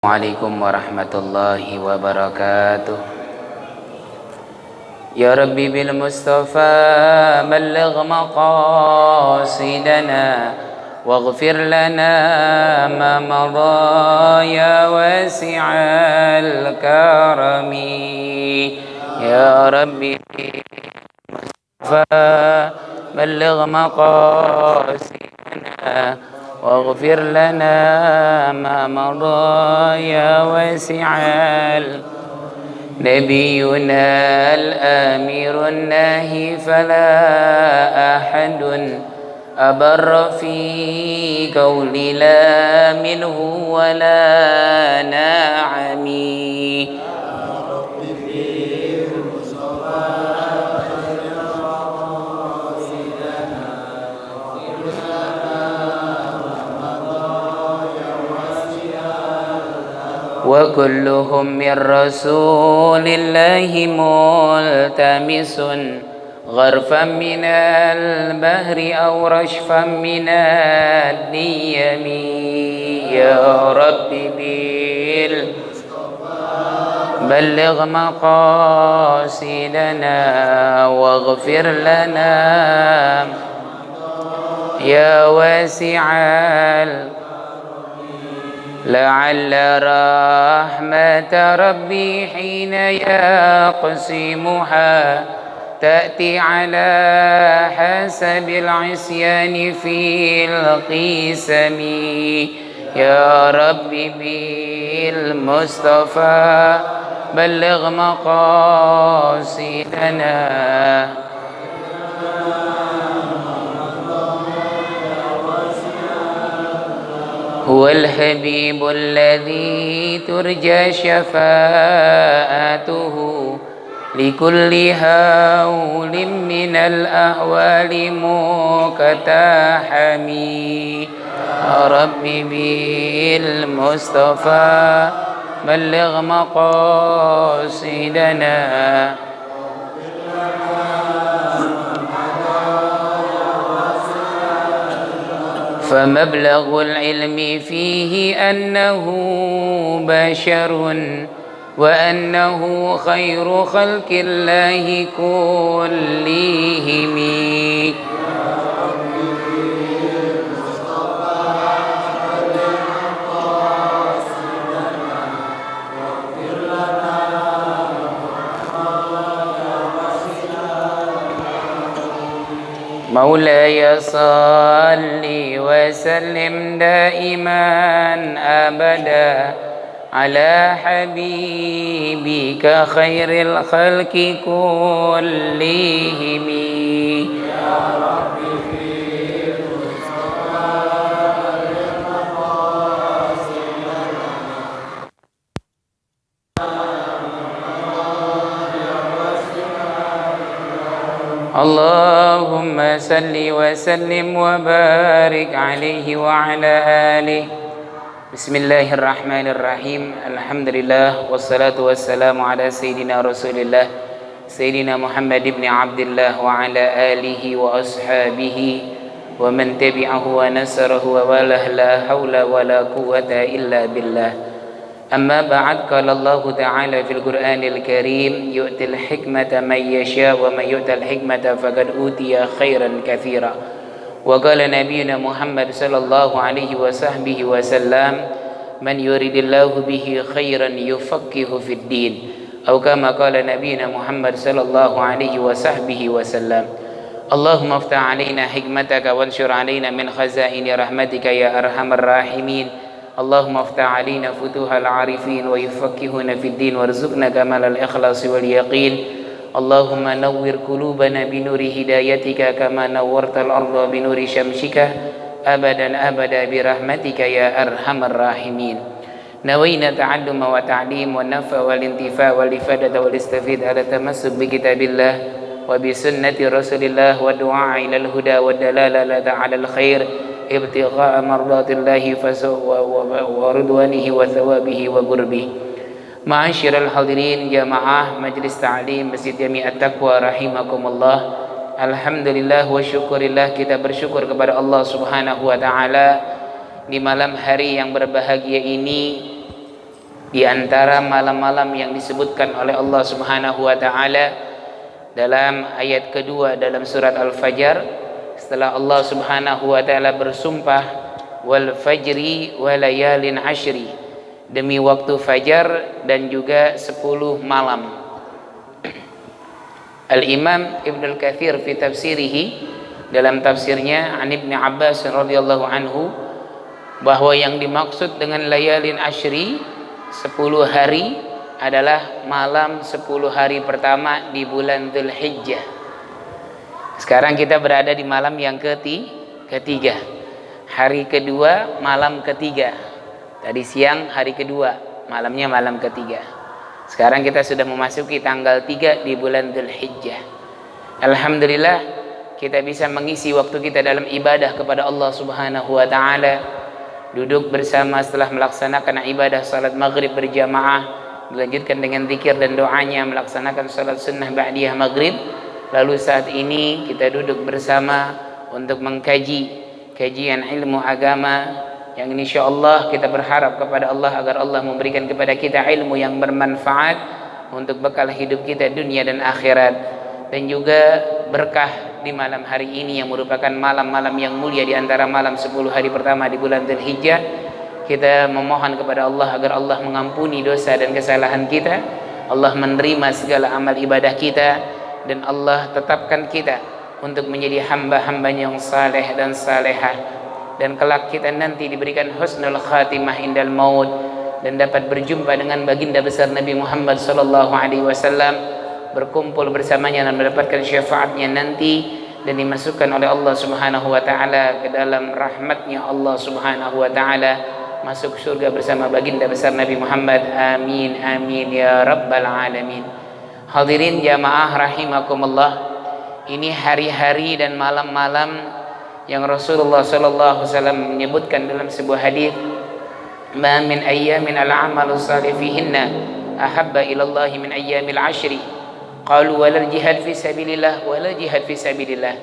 Assalamualaikum warahmatullahi wabarakatuh. Ya Rabbi bil Mustafa balligh maqasidana waghfir lana ma madha ya wasi'al karami. Ya Rabbi bil Mustafa balligh maqasidana واغفر لنا ما مضى يا واسع نبينا الآمر الناهي فلا أحد أبر في قول لا منه ولا نعمي. وكلهم من رسول الله ملتمس غرفا من البحر أو رشفا من النيم. يا رب بلغ مقاصدنا واغفر لنا يا واسع لعل رحمة ربي حين يقسمها تأتي على حسب العصيان في القسم. يا ربي بالمصطفى بلغ مقاصدنا هو الحبيب الذي ترجى شفاعته لكل هول من الأهوال مقتحم. يا ربي بالمصطفى بلغ مقاصدنا فمبلغ العلم فيه أنه بشر وأنه خير خلق الله كلهم. مولاي صل وسلم دائما أبدا على حبيبك خير الخلق كلهم. يا ربي في اللهم صل وسلم وبارك عليه وعلى آله. بسم الله الرحمن الرحيم. الحمد لله والصلاة والسلام على سيدنا رسول الله سيدنا محمد بن عبد الله وعلى آله وأصحابه ومن تبعه ونصره ووالاه لا حول ولا قوة إلا بالله. أما بعد قال الله تعالى في القرآن الكريم يؤتي الحكمة من يشاء ومن يؤت الحكمة فقد أوتي خيرا كثيرا. وقال نبينا محمد صلى الله عليه وصحبه وسلم من يريد الله به خيرا يفقه في الدين أو كما قال نبينا محمد صلى الله عليه وصحبه وسلم. اللهم افتح علينا حكمتك وانشر علينا من خزائن رحمتك يا أرحم الراحمين. اللهم افتح علينا فتوح العارفين ويفقهنا في الدين وارزقنا كمال الإخلاص واليقين اللهم نور قلوبنا بنور هدايتك كما نورت الأرض بنور شمسك أبدا أبدا برحمتك يا أرحم الراحمين نوينا تعلم وتعليم والنفع والانتفاع والإفادة والاستفيد على التمسك بكتاب الله وبسنة رسول الله والدعاء إلى الهدى والدلالة على الخير ابتغاء مرضات الله ورضوانه وثوابه وقربه. Ma'asyiral hadirin jamaah Majelis Ta'lim Masjid Jami' At-Taqwa rahimakumullah. Alhamdulillah wa syukurillah, kita bersyukur kepada Allah Subhanahu wa taala di malam hari yang berbahagia ini, di antara malam-malam yang disebutkan oleh Allah Subhanahu wa taala dalam ayat kedua dalam surat Al-Fajr, setelah Allah Subhanahu wa taala bersumpah wal fajri wa layalin ashri, demi waktu fajar dan juga 10 malam. Al-Imam Ibnu Katsir fi tafsirihi, dalam tafsirnya an Ibnu Abbas radhiyallahu anhu, bahwa yang dimaksud dengan layalin ashri 10 hari adalah malam 10 hari pertama di bulan Dzulhijjah. Sekarang kita berada di malam yang ketiga, hari kedua, malam ketiga. Tadi siang hari kedua, malamnya malam ketiga. Sekarang kita sudah memasuki tanggal 3 di bulan Dzulhijjah. Alhamdulillah, kita bisa mengisi waktu kita dalam ibadah kepada Allah Subhanahu wa taala. Duduk bersama setelah melaksanakan ibadah salat maghrib berjamaah, dilanjutkan dengan zikir dan doanya, melaksanakan salat sunnah ba'diyah maghrib. Lalu saat ini kita duduk bersama untuk mengkaji kajian ilmu agama yang insyaallah kita berharap kepada Allah agar Allah memberikan kepada kita ilmu yang bermanfaat untuk bekal hidup kita dunia dan akhirat, dan juga berkah di malam hari ini yang merupakan malam-malam yang mulia di antara malam 10 hari pertama di bulan Dzulhijjah. Kita memohon kepada Allah agar Allah mengampuni dosa dan kesalahan kita, Allah menerima segala amal ibadah kita, dan Allah tetapkan kita untuk menjadi hamba-hambanya yang saleh dan salehah, dan kelak kita nanti diberikan husnul khatimah indal maut dan dapat berjumpa dengan baginda besar Nabi Muhammad sallallahu alaihi wasallam, berkumpul bersamanya dan mendapatkan syafaatnya nanti, dan dimasukkan oleh Allah Subhanahu wa taala ke dalam rahmatnya Allah Subhanahu wa taala, masuk surga bersama baginda besar Nabi Muhammad. Amin amin ya rabbal alamin. Hadirin jamaah rahimakumullah, ini hari-hari dan malam-malam yang Rasulullah sallallahu alaihi wasallam menyebutkan dalam sebuah hadis, "Ma min ayyamin al-'amalu salih fihinna ahabba ila Allah min ayyamil 'ashri." Qalu wal jihad fi sabilillah wala jihad fi sabilillah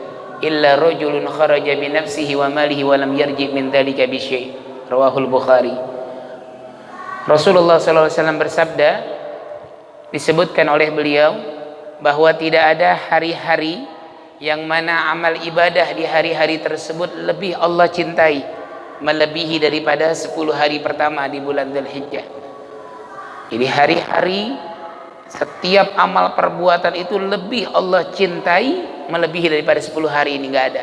illa rajulun kharaja bi nafsihi wa malihi wa lam yarji min dzalika bi syai'. Rawahul Bukhari. Rasulullah sallallahu alaihi wasallam bersabda, disebutkan oleh beliau bahwa tidak ada hari-hari yang mana amal ibadah di hari-hari tersebut lebih Allah cintai melebihi daripada 10 hari pertama di bulan Dzulhijjah. Jadi hari-hari setiap amal perbuatan itu lebih Allah cintai melebihi daripada 10 hari ini, enggak ada.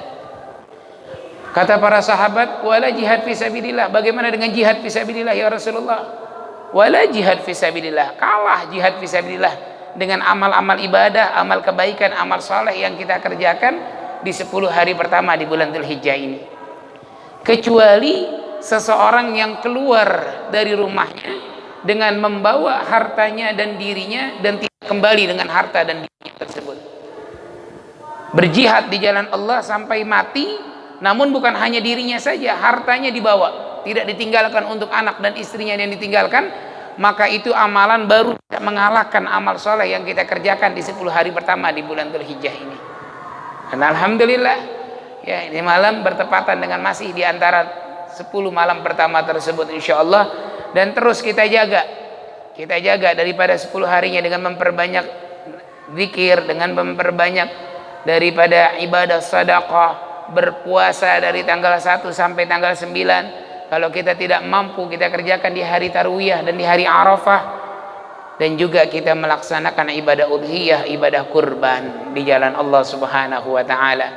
Kata para sahabat, wala jihad fi sabilillah, bagaimana dengan jihad fi sabilillah ya Rasulullah? Wala jihad fi sabilillah, kalah jihad fi sabilillah dengan amal-amal ibadah, amal kebaikan, amal saleh yang kita kerjakan di 10 hari pertama di bulan Dzulhijjah ini. Kecuali seseorang yang keluar dari rumahnya dengan membawa hartanya dan dirinya dan tidak kembali dengan harta dan dirinya tersebut. Berjihad di jalan Allah sampai mati, namun bukan hanya dirinya saja, hartanya dibawa, tidak ditinggalkan untuk anak dan istrinya yang ditinggalkan, maka itu amalan baru tidak mengalahkan amal soleh yang kita kerjakan di 10 hari pertama di bulan Dzulhijjah ini. Dan alhamdulillah, ya, ini malam bertepatan dengan masih di antara 10 malam pertama tersebut insyaallah, dan terus kita jaga daripada 10 harinya dengan memperbanyak zikir, dengan memperbanyak daripada ibadah sedekah, berpuasa dari tanggal 1 sampai tanggal 9. Kalau kita tidak mampu, kita kerjakan di hari Tarwiyah dan di hari Arafah. Dan juga kita melaksanakan ibadah udhiyah, ibadah kurban di jalan Allah Subhanahu wa taala,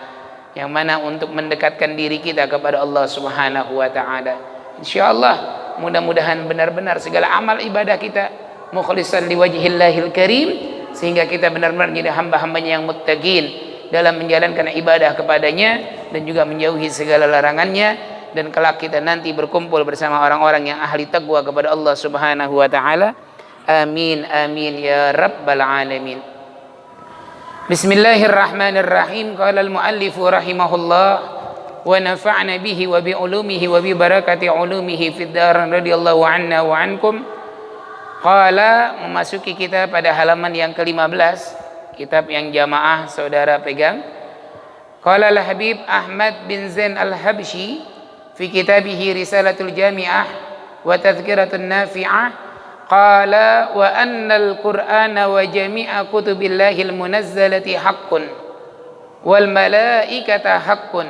yang mana untuk mendekatkan diri kita kepada Allah Subhanahu wa taala. Insyaallah mudah-mudahan benar-benar segala amal ibadah kita mukhlishan liwajhillahil karim, sehingga kita benar-benar menjadi hamba-hambanya yang muttaqin dalam menjalankan ibadah kepadanya dan juga menjauhi segala larangannya, dan kelak kita nanti berkumpul bersama orang-orang yang ahli taqwa kepada Allah Subhanahu wa taala. Amin amin ya rabbal alamin. Bismillahirrahmanirrahim. Qala al-muallif rahimahullah wa nafa'na bihi wa bi ulumihi wa bi barakati ulumihi fid dar radhiyallahu anna wa ankum. Qala, memasuki kita pada halaman yang ke-15, kitab yang jamaah saudara pegang. Qala al-Habib Ahmad bin Zain al-Habsyi fi kitabihi Risalatul Jami'ah wa Tadhkiratun Nafi'ah, qala wa annal Qur'ana wa jami'a kutubillahil munazzalati haqqun wal malaikata haqqun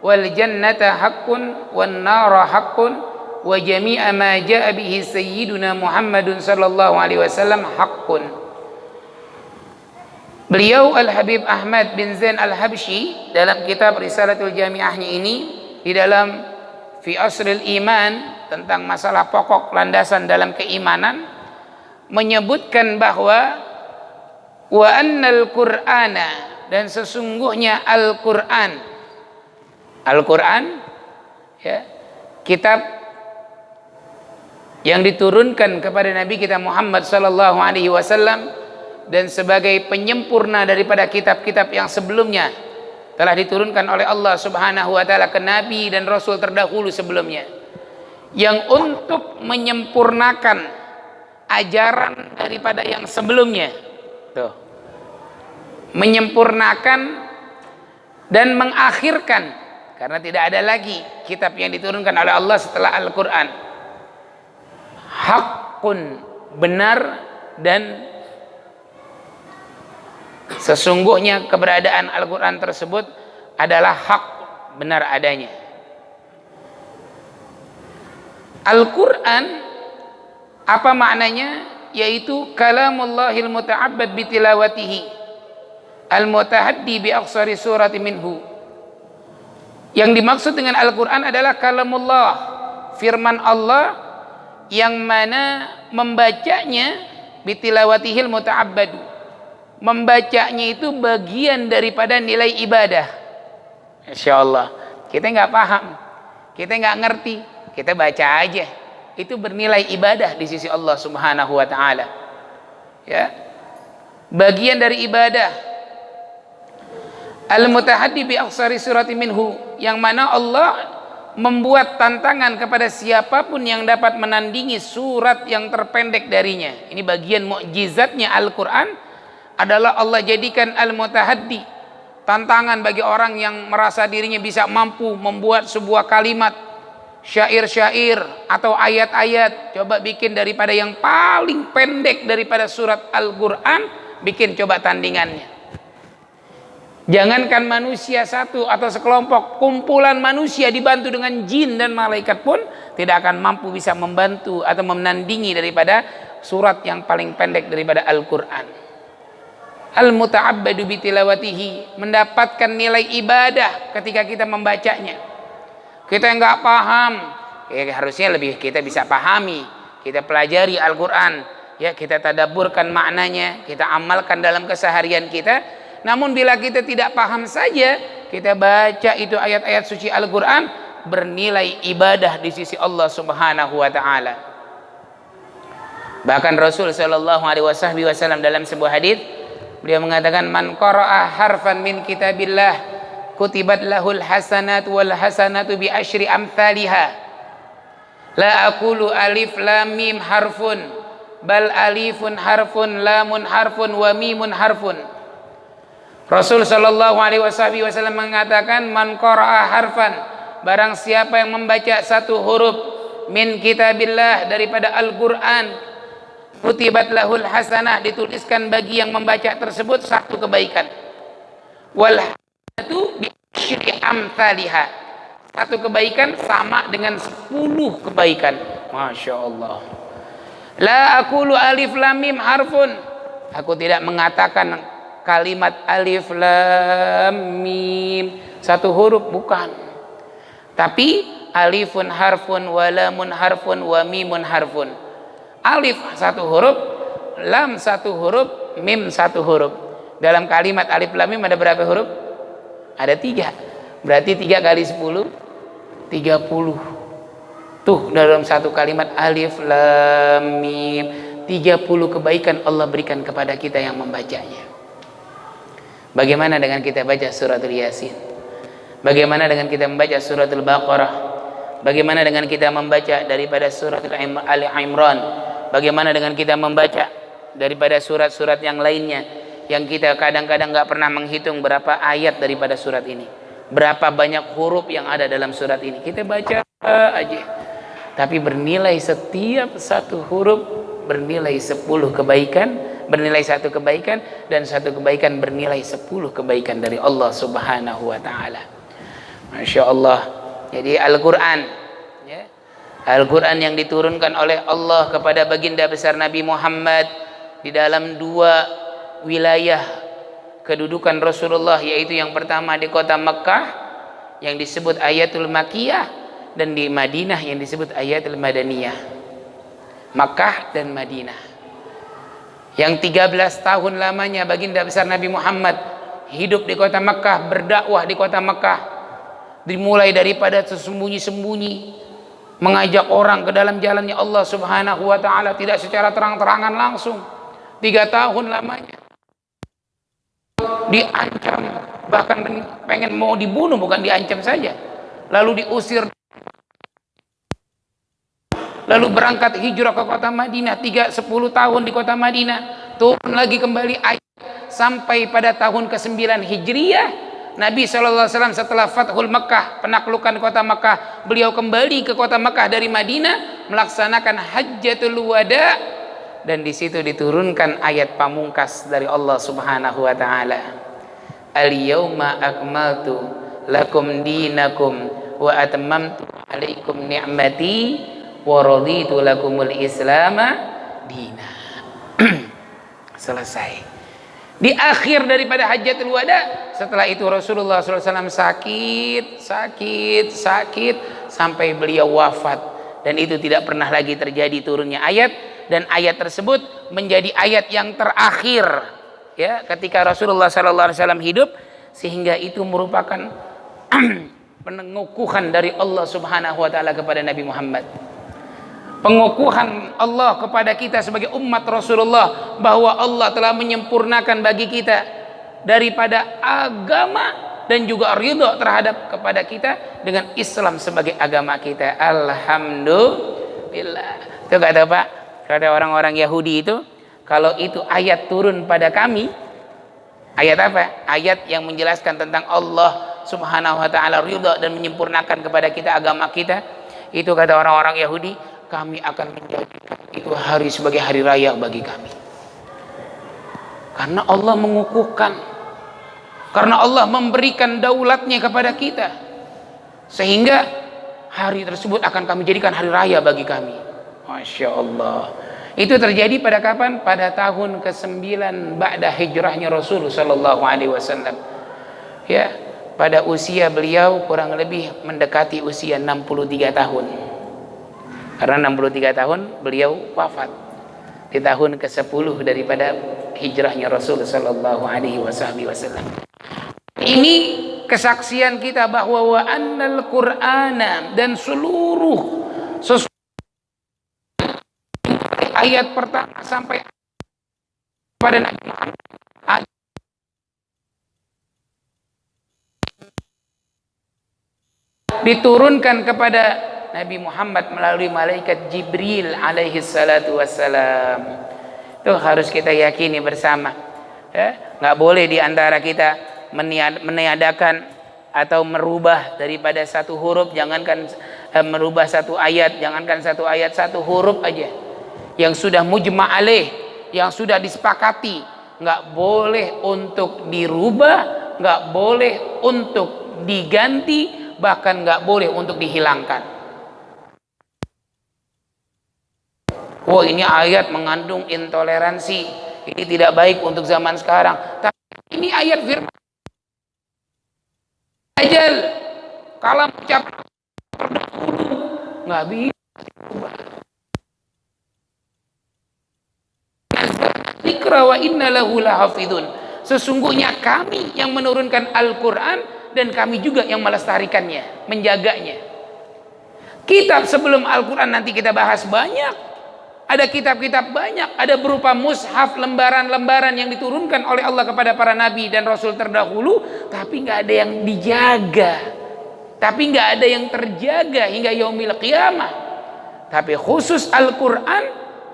wal jannata haqqun wan nara haqqun wa jami'a ma jaa bihi sayyiduna Muhammadun sallallahu alaihi wasallam haqqun. Beliau Al-Habib Ahmad bin Zain Al-Habsyi dalam kitab Risalatul Jami'ahnya ini, di dalam Fi Asril Iman, tentang masalah pokok landasan dalam keimanan, menyebutkan bahwa wa annal Qur'ana, dan sesungguhnya Al-Qur'an, Al-Qur'an ya, kitab yang diturunkan kepada Nabi kita Muhammad sallallahu alaihi wasallam, dan sebagai penyempurna daripada kitab-kitab yang sebelumnya telah diturunkan oleh Allah Subhanahu wa taala ke nabi dan rasul terdahulu sebelumnya, yang untuk menyempurnakan ajaran daripada yang sebelumnya. Tuh. Menyempurnakan dan mengakhirkan, karena tidak ada lagi kitab yang diturunkan oleh Allah setelah Al-Qur'an. Haqqun, benar, dan sesungguhnya keberadaan Al-Qur'an tersebut adalah hak, benar adanya. Al-Qur'an apa maknanya? Yaitu kalamullahil muta'abbad bitilawatihi al-mutahaddi bi aqsari surati minhu. Yang dimaksud dengan Al-Qur'an adalah kalamullah, firman Allah yang mana membacanya bitilawatihil muta'abbadu, membacanya itu bagian daripada nilai ibadah. Insya Allah kita nggak paham, kita nggak ngerti, kita baca aja, itu bernilai ibadah di sisi Allah Subhanahu wa taala. Ya. Bagian dari ibadah. Al-mutahaddi bi aqsari surati minhu, yang mana Allah membuat tantangan kepada siapapun yang dapat menandingi surat yang terpendek darinya. Ini bagian mukjizatnya Al-Qur'an, adalah Allah jadikan al-mutahaddi, tantangan bagi orang yang merasa dirinya bisa mampu membuat sebuah kalimat, syair-syair atau ayat-ayat. Coba bikin daripada yang paling pendek daripada surat Al-Qur'an, bikin coba tandingannya. Jangankan manusia satu atau sekelompok, kumpulan manusia dibantu dengan jin dan malaikat pun tidak akan mampu bisa membantu atau menandingi daripada surat yang paling pendek daripada Al-Qur'an. Al-muta'abbadu bitilawatihi, mendapatkan nilai ibadah ketika kita membacanya. Kita nggak paham, harusnya lebih kita bisa pahami. Kita pelajari Al-Qur'an, ya, kita tadabburkan maknanya, kita amalkan dalam keseharian kita. Namun bila kita tidak paham saja, kita baca itu ayat-ayat suci Al-Qur'an, bernilai ibadah di sisi Allah Subhanahu wa taala. Bahkan Rasul sallallahu alaihi wasallam dalam sebuah hadis, beliau mengatakan, man qara'a harfan min kitabillah kutibat lahul hasanat wal hasanatu bi asyri amthaliha. La aqulu alif lam mim harfun, bal alifun harfun, lamun harfun, wa mimun harfun. Rasul sallallahu alaihi wasallam mengatakan, man qara'a harfan, barang siapa yang membaca satu huruf min kitabillah, daripada Al-Qur'an, kutibat lahul hasanah, dituliskan bagi yang membaca tersebut satu kebaikan. Wal hasanatu bi asyri amthaliha, satu kebaikan sama dengan 10 kebaikan. Masya Allah. La aqulu alif lam mim harfun, aku tidak mengatakan kalimat alif lam mim satu huruf, bukan. Tapi alifun harfun, wa lamun harfun, wa mimun harfun. Alif satu huruf, lam satu huruf, mim satu huruf. Dalam kalimat alif lam mim ada berapa huruf? Ada 3. Berarti 3 kali 10, 30. Tuh dalam satu kalimat alif lam mim, 30 kebaikan Allah berikan kepada kita yang membacanya. Bagaimana dengan kita baca suratul Yasin? Bagaimana dengan kita membaca suratul Baqarah? Bagaimana dengan kita membaca daripada suratul Ali Imran? Bagaimana dengan kita membaca daripada surat-surat yang lainnya yang kita kadang-kadang nggak pernah menghitung berapa ayat daripada surat ini, berapa banyak huruf yang ada dalam surat ini, kita baca aja, tapi bernilai setiap satu huruf bernilai 10 kebaikan, bernilai 1 kebaikan, dan 1 kebaikan bernilai 10 kebaikan dari Allah Subhanahu wa taala. Masya Allah. Jadi Al-Quran, ya, Al-Quran yang diturunkan oleh Allah kepada baginda besar Nabi Muhammad di dalam 2 wilayah kedudukan Rasulullah, yaitu yang pertama di kota Mekah yang disebut Ayatul Makkiyah, dan di Madinah yang disebut Ayatul Madaniyah. Makkah dan Madinah. Yang 13 tahun lamanya baginda besar Nabi Muhammad hidup di kota Mekah, berdakwah di kota Mekah. Dimulai daripada sembunyi-sembunyi, mengajak orang ke dalam jalannya Allah Subhanahu wa taala, tidak secara terang-terangan langsung. 3 tahun lamanya. Diancam, bahkan pengen mau dibunuh, bukan diancam saja. Lalu diusir. Lalu berangkat hijrah ke kota Madinah, 10 tahun di kota Madinah, turun lagi kembali ayat sampai pada tahun ke-9 Hijriah. Nabi SAW setelah Fathul Makkah, penaklukan kota Makkah, beliau kembali ke kota Makkah dari Madinah melaksanakan Hajjatul Wada, dan di situ diturunkan ayat pamungkas dari Allah Subhanahu wa taala. Al-yauma akmaltu lakum dinakum wa atmamtu alaikum ni'mati wa raditu lakumul islama dina. Selesai. Di akhir daripada Hajjatul Wada, setelah itu Rasulullah SAW sakit sampai beliau wafat, dan itu tidak pernah lagi terjadi turunnya ayat, dan ayat tersebut menjadi ayat yang terakhir, ya, ketika Rasulullah SAW hidup, sehingga itu merupakan pengukuhan dari Allah Subhanahu wa taala kepada Nabi Muhammad. Pengukuhan Allah kepada kita sebagai umat Rasulullah bahwa Allah telah menyempurnakan bagi kita daripada agama dan juga ridha terhadap kepada kita dengan Islam sebagai agama kita. Alhamdulillah. Itu kata Pak, kata orang-orang Yahudi itu, kalau itu ayat turun pada kami, ayat apa? Ayat yang menjelaskan tentang Allah Subhanahu wa taala ridha dan menyempurnakan kepada kita agama kita. Itu kata orang-orang Yahudi, kami akan menjadikan itu hari sebagai hari raya bagi kami. Karena Allah mengukuhkan, karena Allah memberikan daulatnya kepada kita, sehingga hari tersebut akan kami jadikan hari raya bagi kami. Masya Allah. Itu terjadi pada kapan? Pada tahun ke-9 ba'da hijrahnya Rasul sallallahu alaihi wasallam. Ya, pada usia beliau kurang lebih mendekati usia 63 tahun. Karena 63 tahun beliau wafat di tahun ke-10 daripada hijrahnya Rasul sallallahu alaihi wasallam. Ini kesaksian kita bahwa wa annal Qur'ana, dan seluruh ayat pertama sampai pada Nabi Muhammad diturunkan kepada Nabi Muhammad melalui malaikat Jibril alaihi salatu wassalam. Itu harus kita yakini bersama, ya? Nggak boleh diantara kita meniadakan atau merubah daripada satu huruf, jangankan merubah satu ayat, jangankan satu ayat, satu huruf aja yang sudah mujma' alaih, yang sudah disepakati, nggak boleh untuk dirubah, nggak boleh untuk diganti, bahkan nggak boleh untuk dihilangkan. Oh, ini ayat mengandung intoleransi, ini tidak baik untuk zaman sekarang. Tapi ini ayat firman ajal, kalam ucap terdahulu nggak bisa. Dzikra wa inna lahu lahafidun. Sesungguhnya kami yang menurunkan Al-Quran dan kami juga yang melestarikannya, menjaganya. Kitab sebelum Al-Quran nanti kita bahas banyak. Ada kitab-kitab banyak, ada berupa mushaf, lembaran-lembaran yang diturunkan oleh Allah kepada para nabi dan rasul terdahulu, tapi nggak ada yang dijaga, tapi nggak ada yang terjaga hingga yaumil qiyamah. Tapi khusus Al-Quran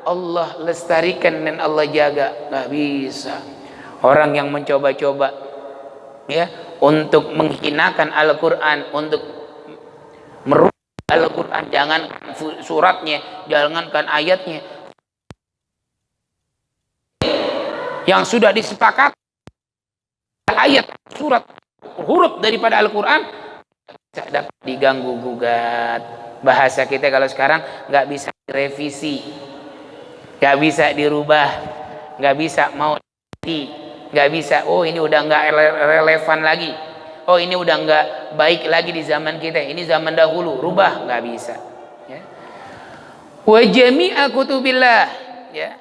Allah lestarikan dan Allah jaga. Nggak bisa orang yang mencoba-coba ya untuk menghinakan Al-Quran, untuk merubah Al-Quran, jangan suratnya, jangankan ayatnya, yang sudah disepakati ayat, surat, huruf daripada Al-Quran tidak dapat diganggu gugat. Bahasa kita kalau sekarang nggak bisa direvisi, nggak bisa dirubah, nggak bisa mau nggak bisa. Oh ini udah nggak relevan lagi. Oh ini udah nggak baik lagi di zaman kita. Ini zaman dahulu, rubah nggak bisa. Ya. Wa jami'a kutubillah. Ya.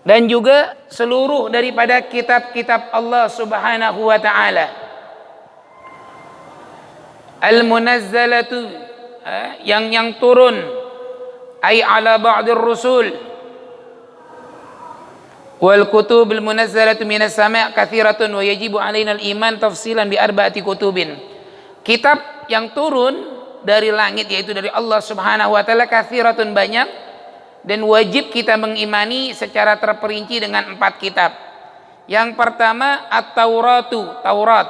Dan juga seluruh daripada kitab-kitab Allah Subhanahu wa Ta'ala. Al-munazzalatu, yang turun, ay ala ba'dir rusul. Wal kutubul munazzalatu minas sama' katsiratun wa yajibu alaina al-iman tafsilan bi arba'ati kutubin. Kitab yang turun dari langit yaitu dari Allah Subhanahu wa taala katsiratun banyak, dan wajib kita mengimani secara terperinci dengan 4 kitab. Yang pertama At-Tauratu, Taurat,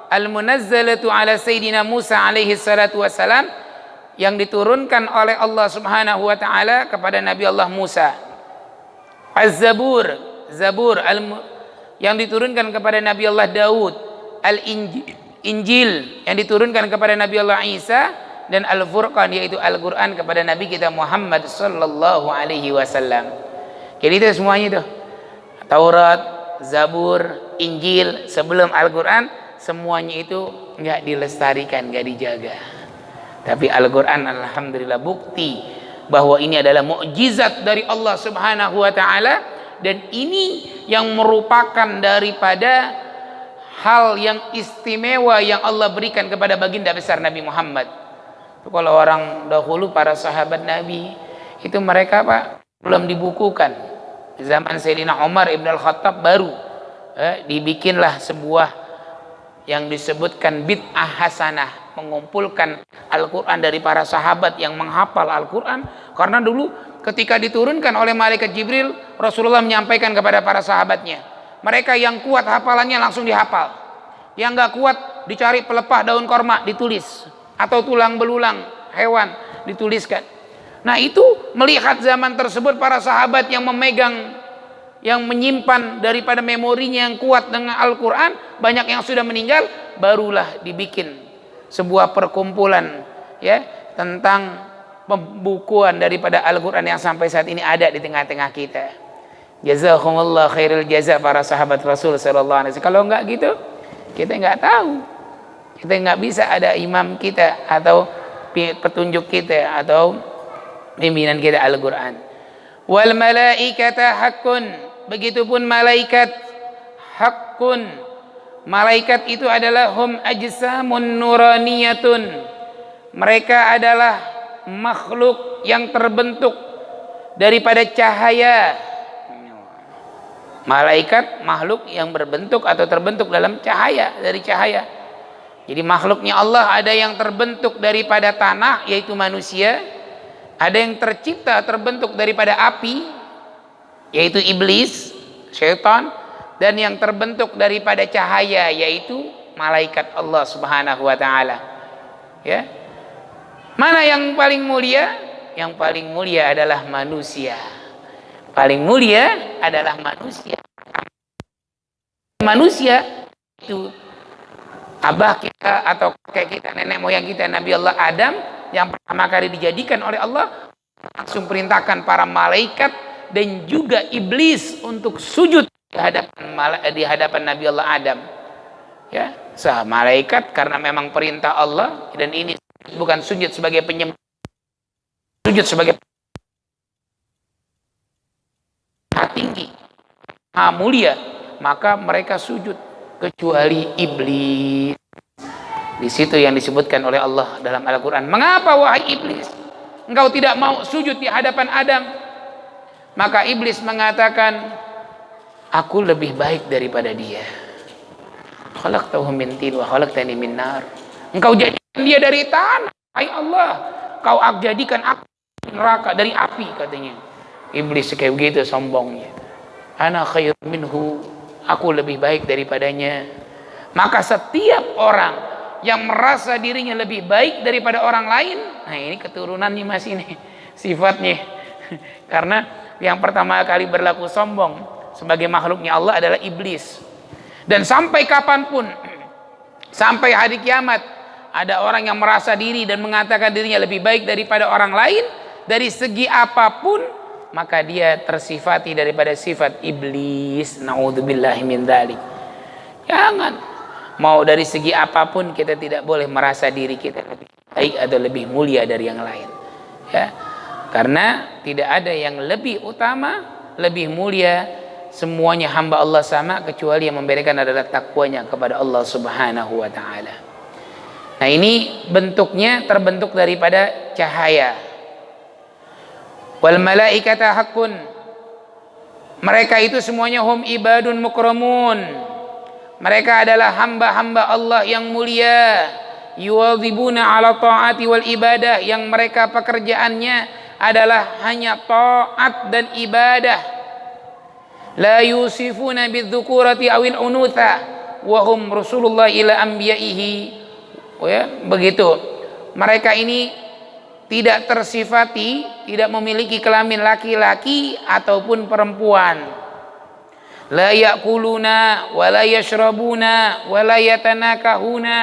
al-munazzalatu ala sayyidina Musa alaihi salatu wassalam, yang diturunkan oleh Allah Subhanahu wa taala kepada Nabi Allah Musa. Az-Zabur, Zabur yang diturunkan kepada Nabi Allah Daud. Al-Injil yang diturunkan kepada Nabi Allah Isa, dan Al-Furqan yaitu Al-Quran kepada Nabi kita Muhammad sallallahu alaihi wasallam. Jadi itu semuanya itu, Taurat, Zabur, Injil sebelum Al-Quran, semuanya itu nggak dilestarikan, nggak dijaga. Tapi Al-Quran alhamdulillah bukti bahwa ini adalah mukjizat dari Allah Subhanahu wa taala, dan ini yang merupakan daripada hal yang istimewa yang Allah berikan kepada baginda besar Nabi Muhammad. Itu kalau orang dahulu para sahabat Nabi itu mereka belum dibukukan. Di zaman Sayyidina Umar Ibn Al-Khattab baru dibikinlah sebuah yang disebutkan bid'ah hasanah, mengumpulkan Al-Quran dari para sahabat yang menghafal Al-Quran. Karena dulu ketika diturunkan oleh malaikat Jibril, Rasulullah menyampaikan kepada para sahabatnya, mereka yang kuat hafalannya langsung dihafal, yang gak kuat dicari pelepah daun korma ditulis, atau tulang belulang hewan dituliskan. Nah itu melihat zaman tersebut para sahabat yang memegang, yang menyimpan daripada memorinya yang kuat dengan Al-Quran, banyak yang sudah meninggal, barulah dibikin sebuah perkumpulan ya tentang pembukuan daripada Al-Quran yang sampai saat ini ada di tengah-tengah kita. Jazakumullah khairul jaza para sahabat Rasul sallallahu alaihi wasallam. Kalau enggak gitu, kita enggak tahu. Kita enggak bisa ada imam kita atau petunjuk kita atau pimpinan kita Al-Quran. Wal malaikata haqqun, begitupun malaikat haqqun. Malaikat itu adalah hum ajsamun nuraniyatun. Mereka adalah makhluk yang terbentuk daripada cahaya. Malaikat makhluk yang berbentuk atau terbentuk dalam cahaya, dari cahaya. Jadi makhluknya Allah ada yang terbentuk daripada tanah yaitu manusia, ada yang tercipta terbentuk daripada api yaitu iblis, syaitan, dan yang terbentuk daripada cahaya yaitu malaikat Allah Subhanahu wa taala. Ya. Mana yang paling mulia? Yang paling mulia adalah manusia. Paling mulia adalah manusia. Manusia itu abah kita atau kakek kita, nenek moyang kita, Nabi Allah Adam, yang pertama kali dijadikan oleh Allah, langsung perintahkan para malaikat dan juga iblis untuk sujud di hadapan Nabi Allah Adam. Ya, sah malaikat karena memang perintah Allah, dan ini bukan sujud sebagai penyembah, sujud sebagai tinggi, mulia, maka mereka sujud, kecuali iblis. Di situ yang disebutkan oleh Allah dalam Al-Quran. Mengapa wahai iblis, engkau tidak mau sujud di hadapan Adam? Maka iblis mengatakan, aku lebih baik daripada dia. Khalaqtahu min tin wa khalaqtani min nar. Engkau jadikan dia dari tanah, hai Allah. Kau jadikan aku neraka, dari api, katanya. Iblis kayak begitu sombongnya. Ana khairun minhu, aku lebih baik daripadanya. Maka setiap orang yang merasa dirinya lebih baik daripada orang lain, nah ini keturunannya masih nih sifatnya. Karena yang pertama kali berlaku sombong sebagai makhluknya Allah adalah iblis. Dan sampai kapanpun, sampai hari kiamat, ada orang yang merasa diri dan mengatakan dirinya lebih baik daripada orang lain dari segi apapun, maka dia tersifati daripada sifat iblis. Naudzubillahi min dzalik. Jangan, mau dari segi apapun kita tidak boleh merasa diri kita lebih baik atau lebih mulia dari yang lain, ya. Karena tidak ada yang lebih utama, lebih mulia. Semuanya hamba Allah sama, kecuali yang membedakan adalah takwanya kepada Allah Subhanahu wa taala. Nah, ini bentuknya terbentuk daripada cahaya. Wal malaikata haqqun. Mereka itu semuanya hum ibadun mukramun. Mereka adalah hamba-hamba Allah yang mulia. Yuwadzibuna ala ta'ati wal ibadah, yang mereka pekerjaannya adalah hanya taat dan ibadah. La yusifuna bidzukurati awil unutha wa hum rasulullah ila anbiya'ihi. Ya, begitu. Mereka ini tidak tersifati, tidak memiliki kelamin laki-laki ataupun perempuan. La ya'kuluna wa la yashrabuna wa la yatanakahuna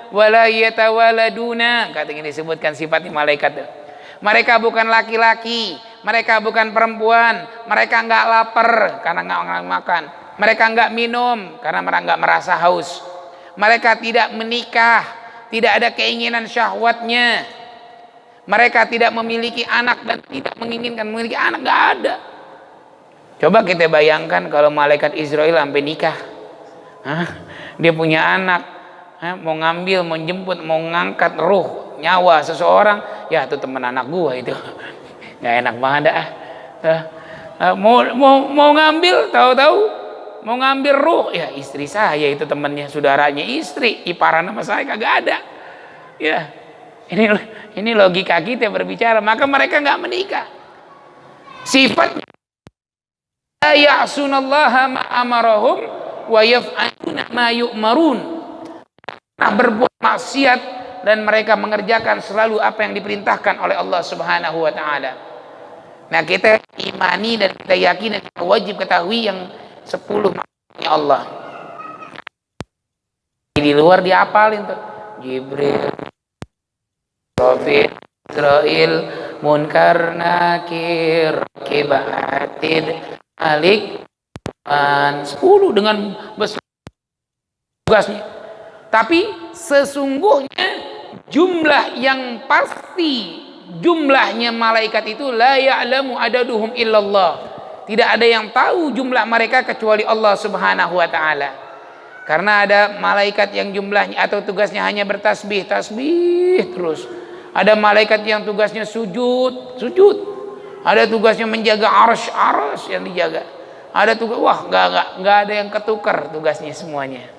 wa la yatawaladuna. Katanya disebutkan sifatnya malaikat. Mereka bukan laki-laki, mereka bukan perempuan, mereka enggak lapar karena enggak makan, mereka enggak minum karena mereka enggak merasa haus, mereka tidak menikah, tidak ada keinginan syahwatnya, mereka tidak memiliki anak dan tidak menginginkan memiliki anak, enggak ada. Coba kita bayangkan kalau malaikat Israel sampai nikah, dia punya anak, mau ngambil, mau jemput, mau ngangkat ruh, nyawa seseorang, ya itu teman anak gua itu, nggak enak banget dah. Mau ngambil, tahu-tahu mau ngambil ruh, ya istri saya itu temannya, saudaranya istri, iparan sama saya kagak ada. Ya, ini logika kita berbicara. Maka mereka nggak menikah. Sifatnya la ya'sunallaha ma amarahum wa yaf'aluna ma yu'marun. Nah, berbuat maksiat dan mereka mengerjakan selalu apa yang diperintahkan oleh Allah Subhanahu wa taala. Nah, kita imani dan kita yakin dan kita wajib ketahui yang 10 makhluknya Allah. Di luar diapalin tuh. Jibril, Rafiq, Israil, Munkar, Nakir, Kibatid, Malik, 10 dengan tugasnya. Tapi sesungguhnya jumlah yang pasti, jumlahnya malaikat itu la ya'lamu adaduhum illallah. Tidak ada yang tahu jumlah mereka kecuali Allah Subhanahu wa taala. Karena ada malaikat yang jumlahnya atau tugasnya hanya bertasbih, tasbih terus. Ada malaikat yang tugasnya sujud, sujud. Ada tugasnya menjaga arsy yang dijaga. Ada tugas, enggak ada yang ketukar tugasnya semuanya.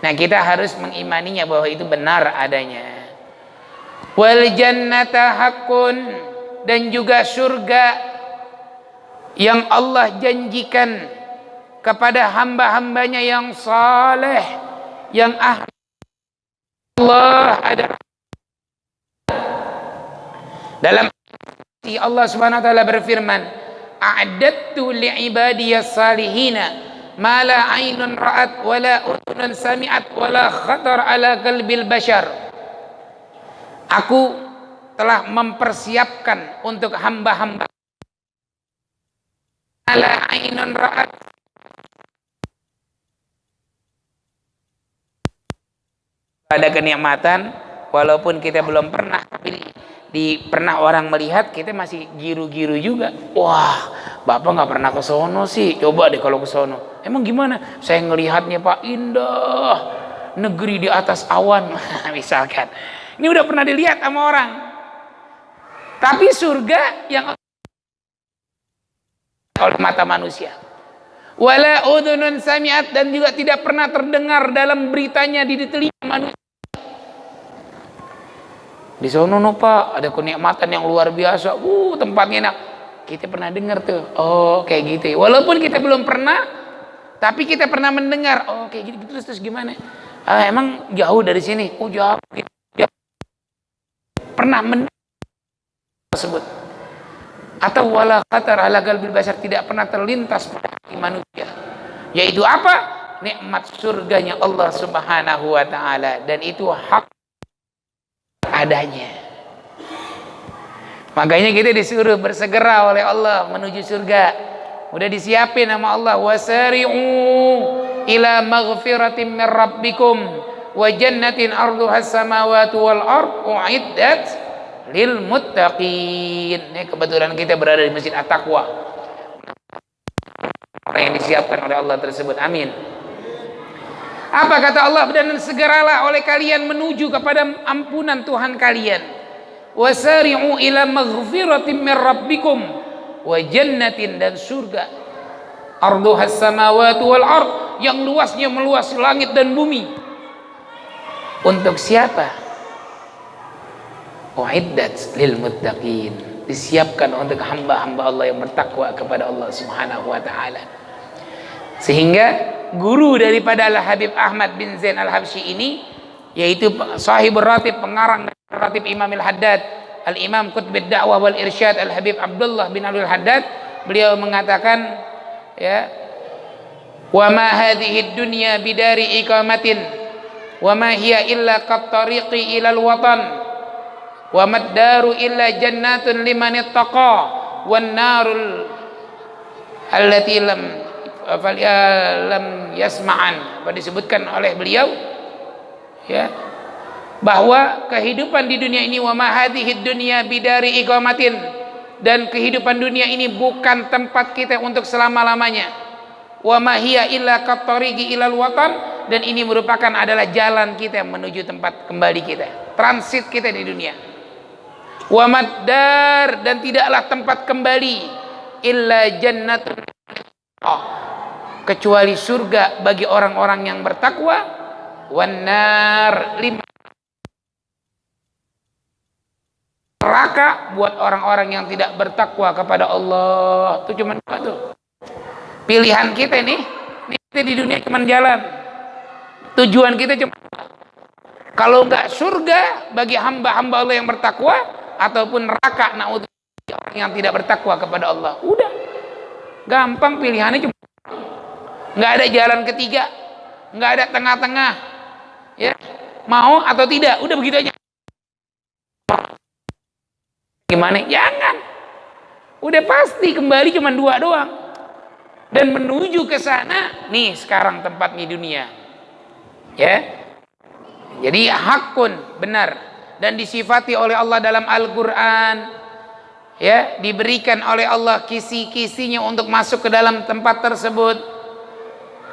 Nah, kita harus mengimaninya bahwa itu benar adanya. Wal jannata haqqun, dan juga surga yang Allah janjikan kepada hamba-hambanya yang saleh, yang ahli Allah adalah dalam Allah Subhanahu wa taala berfirman, a'addattu li'ibadiyas salihina ma la ainun ra'at wa la udhunun sami'at wa la khatar ala qalbil bashar. Aku telah mempersiapkan untuk hamba-hamba ma la ainun ra'at, ada kenikmatan walaupun kita belum pernah, tapi pernah orang melihat kita masih giru-giru juga. Wah, Bapak nggak pernah ke sono sih. Coba deh kalau ke sono. Emang gimana? Saya ngelihatnya Pak, indah. Negeri di atas awan misalkan. Ini udah pernah dilihat sama orang. Tapi surga yang oleh mata manusia. Wala udhunun sami'at, dan juga tidak pernah terdengar dalam beritanya di telinga manusia. Di sono no Pak, ada kenikmatan yang luar biasa. Tempatnya enak. Kita pernah dengar tuh. Oh, kayak gitu. Walaupun kita belum pernah, tapi kita pernah mendengar. Oh, kayak gitu. Terus gimana? Emang jauh dari sini? Oh, jauh. Pernah mendengar tersebut. Atau wala khatar ala qalbil bashar, tidak pernah terlintas pada hati manusia. Yaitu apa? Nikmat surganya Allah Subhanahu wa taala, dan itu hak adanya. Makanya kita disuruh bersegera oleh Allah menuju surga. Udah disiapin sama Allah, wasari'u ila maghfiratin min rabbikum wa jannatin arduhas samawati wal ard uiddat lil muttaqin. Ini kebetulan kita berada di Masjid At-Taqwa. Orang yang disiapkan oleh Allah tersebut. Amin. Apa kata Allah? Dan segeralah oleh kalian menuju kepada ampunan Tuhan kalian. Wasari'u ila maghfiratin min rabbikum wa jannatin, dan surga arduhas samawati wal ard, yang luasnya meluas langit dan bumi. Untuk siapa? Uiddat lil muttaqin, disiapkan untuk hamba-hamba Allah yang bertakwa kepada Allah Subhanahu wa taala. Sehingga guru daripada Al-Habib Ahmad bin Zain Al-Habsyi ini, yaitu sahibur ratib, pengarang ratib Imam Al-Haddad, Al-Imam Qutbid Da'wah wal Irsyad Al-Habib Abdullah bin Abdul Haddad, beliau mengatakan, ya, wa ma hadhihi dunya bidari iqamatin wa ma hiya illa qat tariqi ilal watan wa maddaru illa jannatun liman ittaqa wan narul allati lam yasma'an. Disebutkan oleh beliau, ya, bahwa kehidupan di dunia ini, wa ma hadhihi dunya bidari iqamatin, dan kehidupan dunia ini bukan tempat kita untuk selama-lamanya. Wa ma hiya illa qat tariqi ilal watan, dan ini merupakan adalah jalan kita menuju tempat kembali kita, transit kita di dunia. Wa maddar, dan tidaklah tempat kembali, illa jannatun, kecuali surga bagi orang-orang yang bertakwa, wan nar lima, neraka buat orang-orang yang tidak bertakwa kepada Allah. Itu cuma dua tuh pilihan kita nih. Kita di dunia cuma jalan, tujuan kita cuma, kalau enggak surga bagi hamba-hamba Allah yang bertakwa, ataupun neraka naudzubillah orang yang tidak bertakwa kepada Allah. Udah gampang pilihannya, cuma nggak ada jalan ketiga, nggak ada tengah-tengah, ya, mau atau tidak, udah begitu aja. Gimana? Jangan, udah pasti kembali cuma dua doang, dan menuju ke sana nih sekarang tempatnya dunia, ya. Jadi hakun, benar, dan disifati oleh Allah dalam Al-Quran, ya, diberikan oleh Allah kisi-kisinya untuk masuk ke dalam tempat tersebut.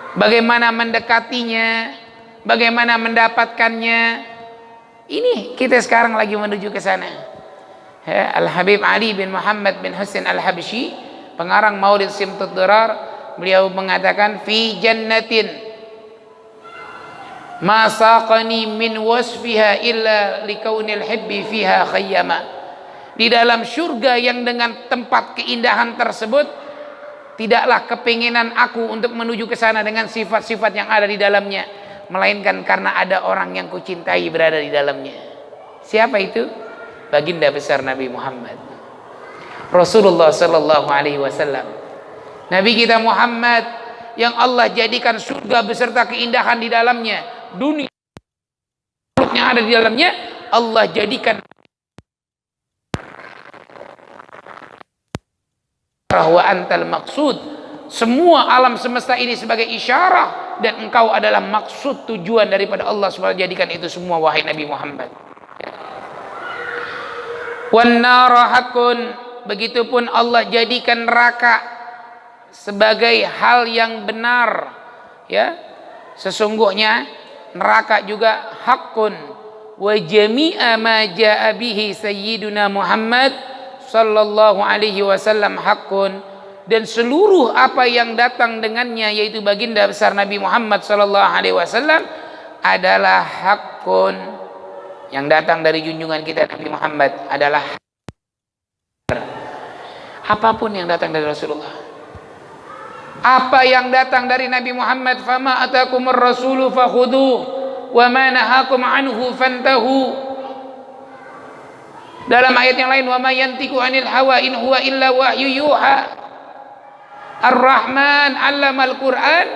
Bagaimana mendekatinya, bagaimana mendapatkannya, ini kita sekarang lagi menuju ke sana, ya. Al-Habib Ali bin Muhammad bin Husain Al-Habsyi, pengarang Maulid Simtud Durar, beliau mengatakan, fi jannatin ma saqani min wasfiha illa likaunil hibbi fiha khayyama. Di dalam surga yang dengan tempat keindahan tersebut, tidaklah kepinginan aku untuk menuju ke sana dengan sifat-sifat yang ada di dalamnya, melainkan karena ada orang yang kucintai berada di dalamnya. Siapa itu? Baginda besar Nabi Muhammad, Rasulullah sallallahu alaihi wasallam. Nabi kita Muhammad yang Allah jadikan surga beserta keindahan di dalamnya, dunia yang ada di dalamnya Allah jadikan wa antal maksud, semua alam semesta ini sebagai isyarah, dan engkau adalah maksud, tujuan daripada Allah SWT. Jadikan itu semua wahai Nabi Muhammad. Wan nara haqqun, begitupun Allah jadikan neraka sebagai hal yang benar, ya. Sesungguhnya neraka juga haqqun. Wa jami'a ma jaa bihi sayyiduna Muhammad sallallahu alaihi wasallam haqqun, dan seluruh apa yang datang dengannya yaitu baginda besar Nabi Muhammad sallallahu alaihi wasallam adalah haqqun. Yang datang dari junjungan kita Nabi Muhammad adalah apapun yang datang dari Rasulullah. Apa yang datang dari Nabi Muhammad, fama atakumur rasulu fakhudhu wa ma nahakum anhu fantahu. Dalam ayat yang lain, wa ma yantiqu anil hawa in huwa illa wahyu yuha. Ar-Rahman 'allamal Qur'an,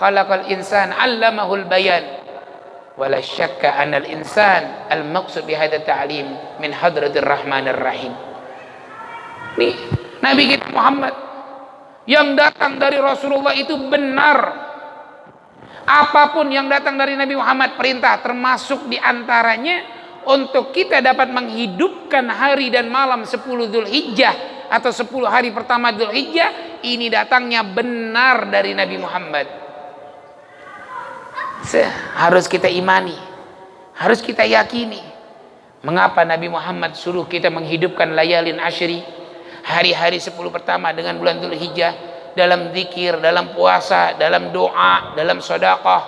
khalaqal insan 'allamahul bayan. Wala syakka anal insan al-maqsud bihadza ta'lim min hadratir rahmanir rahim. Nih, Nabi kita Muhammad yang datang dari Rasulullah itu benar. Apapun yang datang dari Nabi Muhammad perintah, termasuk diantaranya untuk kita dapat menghidupkan hari dan malam 10 Dzulhijjah atau 10 hari pertama Dzulhijjah, ini datangnya benar dari Nabi Muhammad. Harus kita imani, harus kita yakini. Mengapa Nabi Muhammad suruh kita menghidupkan layalin asyri, hari-hari 10 pertama dengan bulan Dzulhijjah, dalam zikir, dalam puasa, dalam doa, dalam sedekah.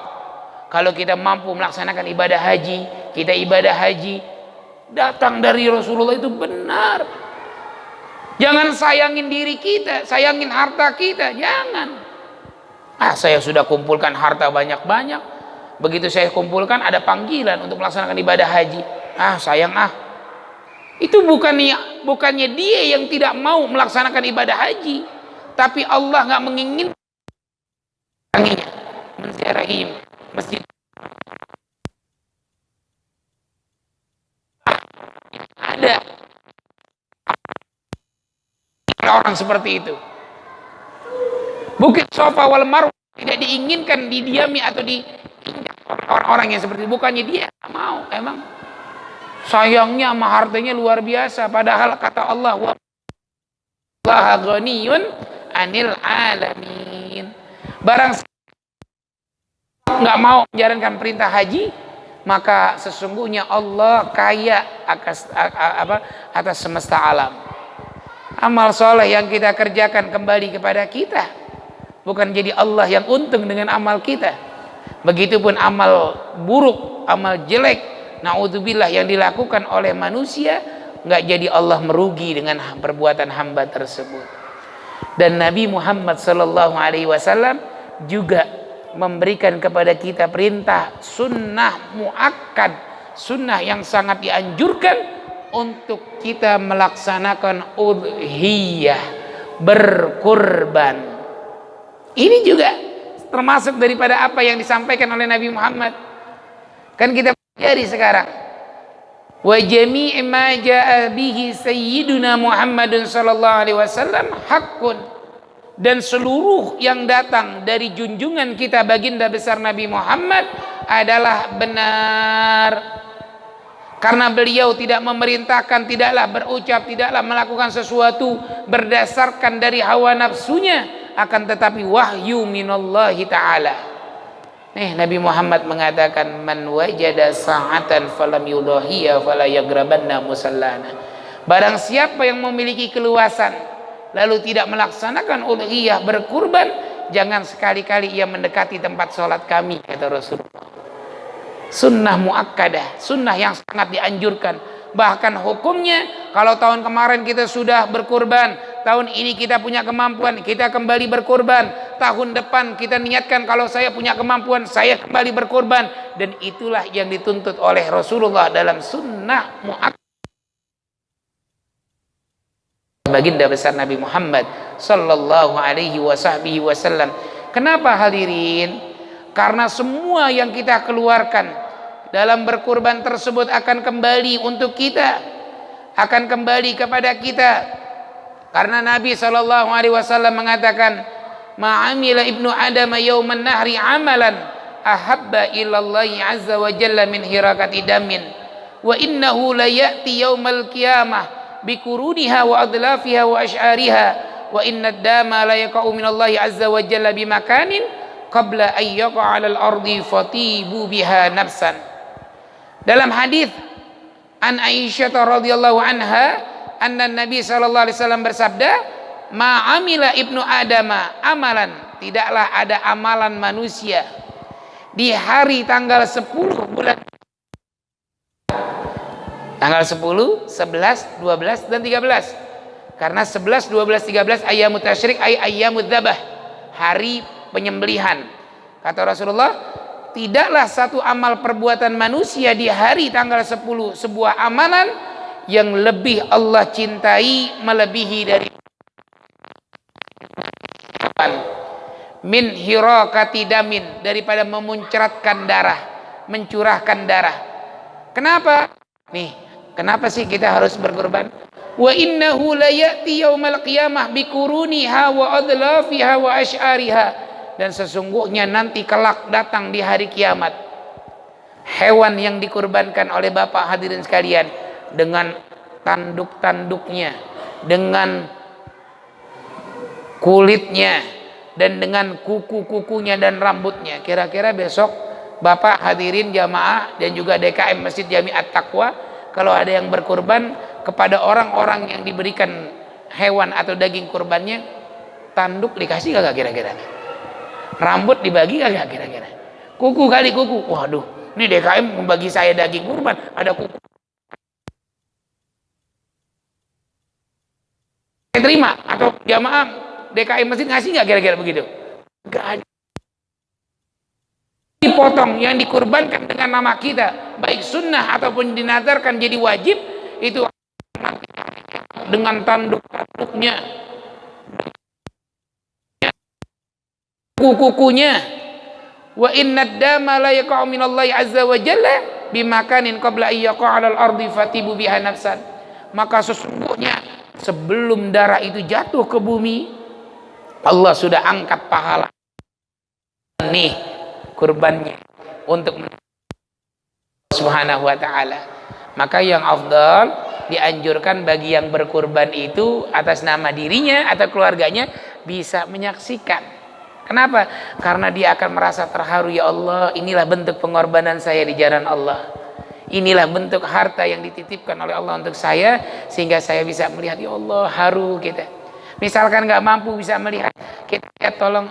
Kalau kita mampu melaksanakan ibadah haji, kita ibadah haji datang dari Rasulullah itu benar. Jangan sayangin diri kita, sayangin harta kita, jangan. Saya sudah kumpulkan harta banyak-banyak. Begitu saya kumpulkan ada panggilan untuk melaksanakan ibadah haji. Sayang. Itu bukannya dia yang tidak mau melaksanakan ibadah haji, tapi Allah nggak menginginkan menziarahi masjid. Ada orang seperti itu. Bukit Safa wal Marwah tidak diinginkan didiami atau orang-orang yang seperti itu. Bukannya dia mau, emang sayangnya sama hartanya luar biasa, padahal kata Allah, wallaha ghaniyun 'anil 'alamin. Barang nggak mau menjalankan perintah haji, maka sesungguhnya Allah kaya atas semesta alam. Amal soleh yang kita kerjakan kembali kepada kita, bukan jadi Allah yang untung dengan amal kita. Begitupun amal buruk, amal jelek, naudzubillah, yang dilakukan oleh manusia, nggak jadi Allah merugi dengan perbuatan hamba tersebut. Dan Nabi Muhammad sallallahu alaihi wasallam juga memberikan kepada kita perintah sunnah muakkad, sunnah yang sangat dianjurkan untuk kita melaksanakan udhiyah, berkurban. Ini juga termasuk daripada apa yang disampaikan oleh Nabi Muhammad. Kan kita pelajari sekarang. Wa jami'i ma jaa bihi sayyiduna Muhammadun sallallahu alaihi wasallam haqqun, dan seluruh yang datang dari junjungan kita baginda besar Nabi Muhammad adalah benar. Karena beliau tidak memerintahkan, tidaklah berucap, tidaklah melakukan sesuatu berdasarkan dari hawa nafsunya, akan tetapi wahyu minallahi ta'ala. Nabi Muhammad mengatakan, man wajada sa'atan falam yudahiya fala yagrabanna musallana. Barang siapa yang memiliki keluasan lalu tidak melaksanakan udhiyah, berkurban, jangan sekali-kali ia mendekati tempat sholat kami, kata Rasulullah. Sunnah muakkadah, sunnah yang sangat dianjurkan. Bahkan hukumnya, kalau tahun kemarin kita sudah berkurban, tahun ini kita punya kemampuan, kita kembali berkurban. Tahun depan kita niatkan, kalau saya punya kemampuan, saya kembali berkurban. Dan itulah yang dituntut oleh Rasulullah dalam sunnah muakkadah baginda besar Nabi Muhammad sallallahu alaihi wasallam. Kenapa hadirin? Karena semua yang kita keluarkan dalam berkurban tersebut akan kembali untuk kita, akan kembali kepada kita. Karena Nabi sallallahu alaihi wasallam mengatakan, ma'amila ibnu adam yauman nahri amalan ahabba ilallahi azza wa jalla min hirakati damin wa innahu la ya'ti yaumal qiyamah bikuruniha wa adlafiha wa ash'ariha wa inna ad-dama la yaqa'u minallahi azza wa jalla bimakanin qabla an yaqa'a 'alal ardi fatibu biha nafsan. Dalam hadis an Aisyah radhiyallahu anha anna Nabi sallallahu alaihi wasallam bersabda, ma amila ibnu adama amalan, tidaklah ada amalan manusia di hari tanggal 10 bulan tanggal 10, 11, 12 dan 13. Karena 11, 12, 13 ayyamut tasyrik ay ayyamud dzabah, hari penyembelihan. Kata Rasulullah, tidaklah satu amal perbuatan manusia di hari tanggal 10 sebuah amalan yang lebih Allah cintai melebihi dari min hirakati damin, daripada memuncratkan darah, mencurahkan darah. Kenapa? Nih, kenapa sih kita harus berkorban? Wa innahu la ya'ti yaumal qiyamah bikuruniha wa adlafiha wa ash'ariha. Dan sesungguhnya nanti kelak datang di hari kiamat hewan yang dikurbankan oleh Bapak hadirin sekalian dengan tanduk-tanduknya, dengan kulitnya, dan dengan kuku-kukunya dan rambutnya. Kira-kira besok Bapak hadirin jamaah dan juga DKM Masjid Jami'at Taqwa, kalau ada yang berkurban, kepada orang-orang yang diberikan hewan atau daging kurbannya, tanduk dikasih kagak kira-kira? Rambut dibagi kagak kira-kira? Kuku kali kuku. Waduh, ini DKM membagi saya daging kurban, ada kuku. Terima atau jamaah DKM Masjid ngasih nggak kira-kira begitu? Nggak ada. Dipotong yang dikurbankan dengan nama kita, baik sunnah ataupun dinadarkan jadi wajib, itu dengan tanduk-tanduknya, kuku-kukunya. Wa inna ad-dama la yaqa'u minallahi azza wa jalla bimakanin qabla an yaqa'a 'alal ardi fatibu biha nafsan. Maka sesungguhnya sebelum darah itu jatuh ke bumi, Allah sudah angkat pahala nih kurbannya untuk Subhanahu wa ta'ala. Maka yang afdal, dianjurkan bagi yang berkurban itu atas nama dirinya atau keluarganya bisa menyaksikan. Kenapa? Karena dia akan merasa terharu, ya Allah, inilah bentuk pengorbanan saya di jalan Allah. Inilah bentuk harta yang dititipkan oleh Allah untuk saya, sehingga saya bisa melihat, ya Allah, haru kita. Misalkan nggak mampu bisa melihat, kita tolong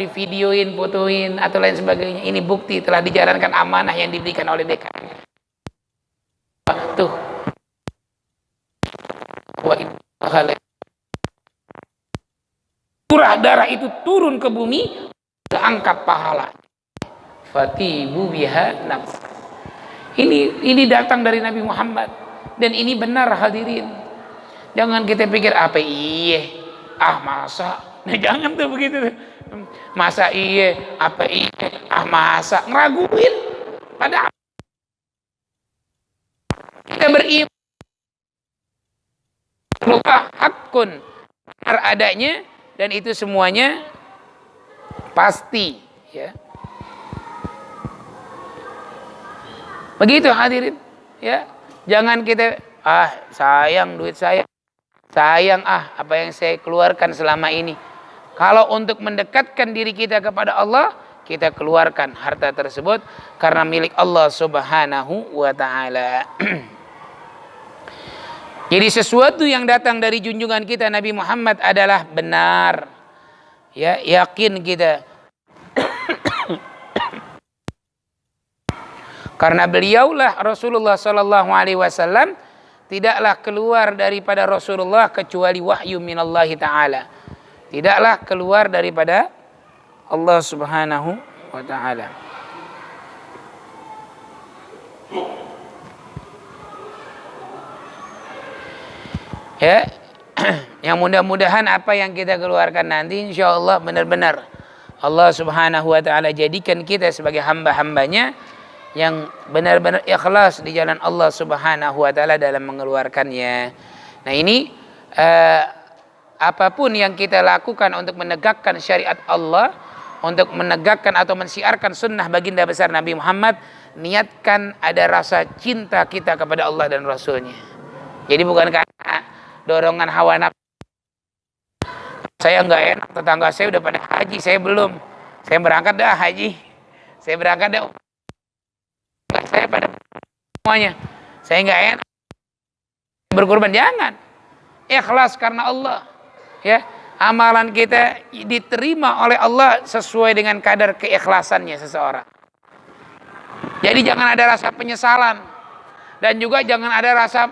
di videoin, fotoin atau lain sebagainya. Ini bukti telah dijalankan amanah yang diberikan oleh DKM. Tuh. Curah darah itu turun ke bumi, angkat pahala. Fatibu biha nafs. Ini datang dari Nabi Muhammad dan ini benar hadirin. Jangan kita pikir apa masa. Nah, jangan tuh begitu. Masa apa masa, ngeraguin. Padahal kita beriman luka hakun, benar adanya, dan itu semuanya pasti, ya. Begitu hadirin, ya. Jangan kita sayang duit saya, sayang apa yang saya keluarkan selama ini. Kalau untuk mendekatkan diri kita kepada Allah, kita keluarkan harta tersebut karena milik Allah Subhanahu wa ta'ala. Jadi sesuatu yang datang dari junjungan kita Nabi Muhammad adalah benar. Ya, yakin kita. Karena beliaulah Rasulullah sallallahu alaihi wasallam, tidaklah keluar daripada Rasulullah kecuali wahyu minallahi taala. Tidaklah keluar daripada Allah Subhanahu wa taala. Ya, yang mudah-mudahan apa yang kita keluarkan nanti insya Allah benar-benar Allah Subhanahu wa ta'ala jadikan kita sebagai hamba-hambanya yang benar-benar ikhlas di jalan Allah Subhanahu wa ta'ala dalam mengeluarkannya. Nah ini apapun yang kita lakukan untuk menegakkan syariat Allah, untuk menegakkan atau mensiarkan sunnah baginda besar Nabi Muhammad, niatkan ada rasa cinta kita kepada Allah dan Rasulnya. Jadi bukan karena dorongan hawa nafsu. Saya nggak enak, tetangga saya udah pada haji, saya belum. Saya berangkat dah haji. Saya berangkat dah. Saya pada semuanya. Saya nggak enak berkorban, jangan. Ikhlas karena Allah. Ya, amalan kita diterima oleh Allah sesuai dengan kadar keikhlasannya seseorang. Jadi jangan ada rasa penyesalan dan juga jangan ada rasa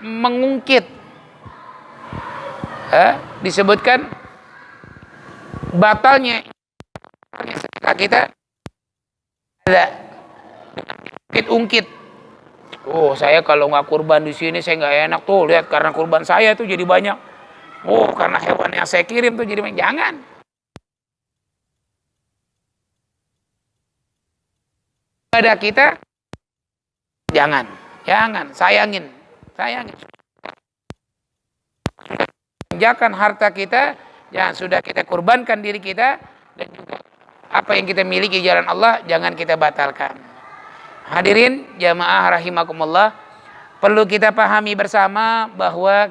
mengungkit. Disebutkan batalnya kita ada ungkit. Oh, saya kalau nggak kurban di sini saya nggak enak tuh, lihat karena kurban saya tuh jadi banyak. Oh, karena hewan yang saya kirim tuh jadi banyak. Jangan. Pada kita jangan sayangin. Jangan harta kita yang sudah kita kurbankan diri kita dan juga apa yang kita miliki jalan Allah jangan kita batalkan. Hadirin jamaah rahimakumullah, perlu kita pahami bersama bahwa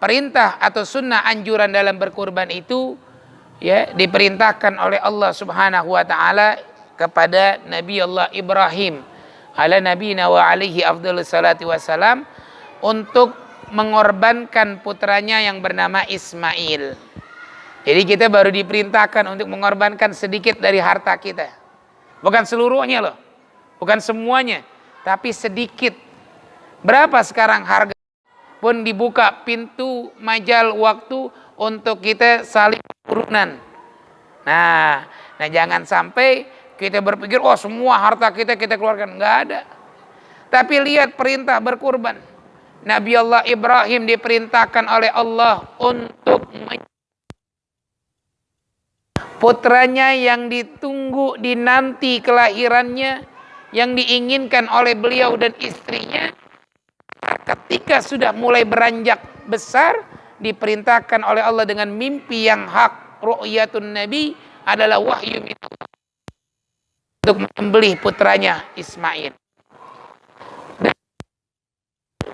perintah atau sunnah anjuran dalam berkurban itu ya diperintahkan oleh Allah Subhanahu wa taala kepada Nabi Allah Ibrahim ala nabiyina wa alaihi afdhalus salatu wassalam untuk mengorbankan putranya yang bernama Ismail. Jadi kita baru diperintahkan untuk mengorbankan sedikit dari harta kita. Bukan seluruhnya loh. Bukan semuanya, tapi sedikit. Berapa sekarang harga pun dibuka pintu majal waktu untuk kita saling urunan. Nah, jangan sampai kita berpikir semua harta kita keluarkan, enggak ada. Tapi lihat perintah berkurban. Nabi Allah Ibrahim diperintahkan oleh Allah untuk putranya yang ditunggu, dinanti kelahirannya, yang diinginkan oleh beliau dan istrinya. Ketika sudah mulai beranjak besar, diperintahkan oleh Allah dengan mimpi yang hak. Ru'yatun Nabi adalah wahyu untuk menyembelih putranya Ismail. Dan